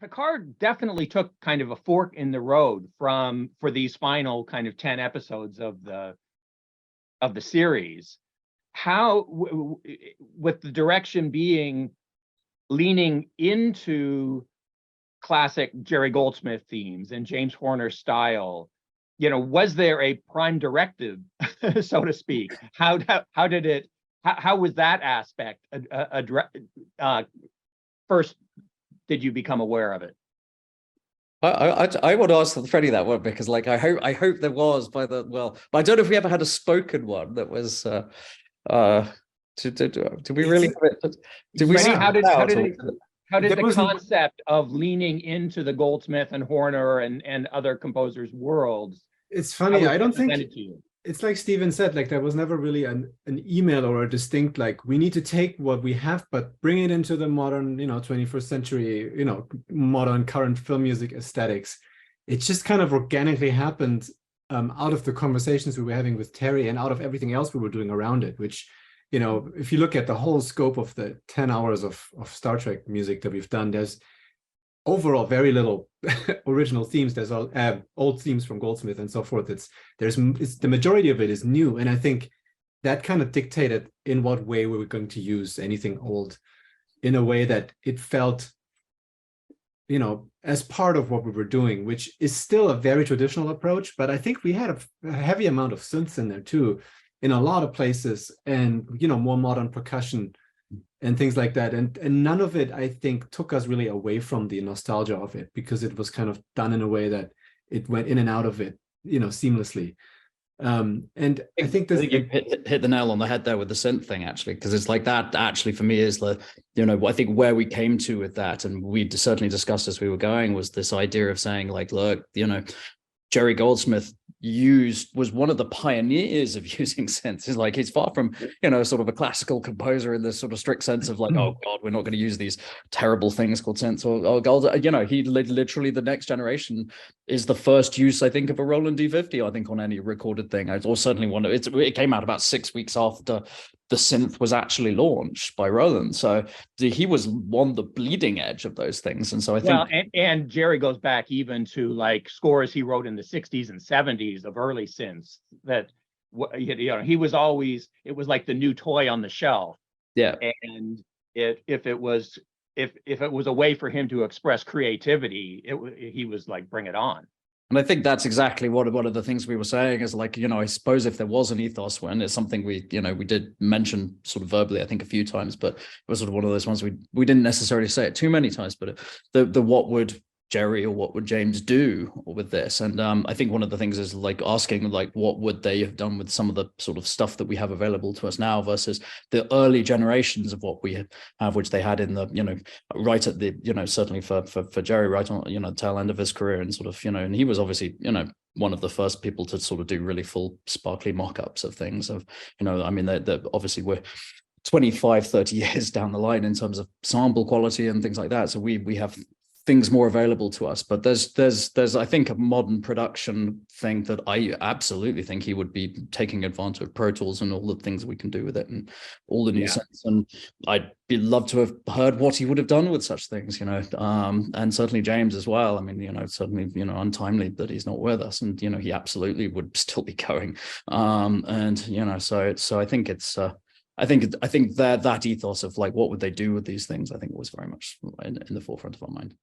Picard definitely took kind of a fork in the road for these final kind of 10 episodes of the series. How, with the direction being leaning into classic Jerry Goldsmith themes and James Horner style, was there a prime directive, so to speak? How was that aspect first? Did you become aware of it? I want to ask Freddie that one, because like I hope there was but I don't know if we ever had a spoken one that was do we really have it? Did we Freddie, how did the concept of leaning into the Goldsmith and Horner and other composers' worlds? It's funny. I don't think it's like Steven said, like there was never really an email or a distinct, like, we need to take what we have, but bring it into the modern, 21st century, modern current film music aesthetics. It just kind of organically happened out of the conversations we were having with Terry and out of everything else we were doing around it, which, if you look at the whole scope of the 10 hours of Star Trek music that we've done, there's overall very little original themes. There's all old themes from Goldsmith and so forth. It's the majority of it is new, and I think that kind of dictated in what way we were going to use anything old, in a way that it felt, as part of what we were doing, which is still a very traditional approach. But I think we had a heavy amount of synths in there too, in a lot of places, and more modern percussion and things like that. And none of it, I think, took us really away from the nostalgia of it, because it was kind of done in a way that it went in and out of it, seamlessly. And I think you hit the nail on the head there with the synth thing, actually, because it's like that actually for me is the, I think where we came to with that, and we certainly discussed as we were going, was this idea of saying like, look, Jerry Goldsmith was one of the pioneers of using synths. He's far from, sort of a classical composer in this sort of strict sense of like, oh God, we're not going to use these terrible things called synths or gold. He literally, the next generation is the first use, I think, of a Roland D50, I think, on any recorded thing. Or certainly one of it came out about 6 weeks after the synth was actually launched by Roland. So he was on the bleeding edge of those things. And so I think... Well, and Jerry goes back even to like scores he wrote in the 60s and 70s of early synths that, he was always, it was like the new toy on the shelf. Yeah. And if it was a way for him to express creativity, he was like, bring it on. And I think that's exactly what one of the things we were saying is like, I suppose if there was an ethos, when it's something we did mention sort of verbally, I think a few times, but it was sort of one of those ones we didn't necessarily say it too many times, but the what would Jerry or what would James do with this? And I think one of the things is like asking like, what would they have done with some of the sort of stuff that we have available to us now versus the early generations of what we have, which they had in the, right at the, certainly for Jerry, right on, tail end of his career, and sort of, and he was obviously, one of the first people to sort of do really full sparkly mock-ups of things of, I mean, they're obviously we're 25, 30 years down the line in terms of sample quality and things like that. So we have things more available to us, but there's I think a modern production thing that I absolutely think he would be taking advantage of Pro Tools and all the things we can do with it and all the new sets. And I'd be love to have heard what he would have done with such things, and certainly James as well. I mean, certainly, untimely that he's not with us, and he absolutely would still be going. And so I think it's I think that ethos of like, what would they do with these things, I think was very much in the forefront of our mind.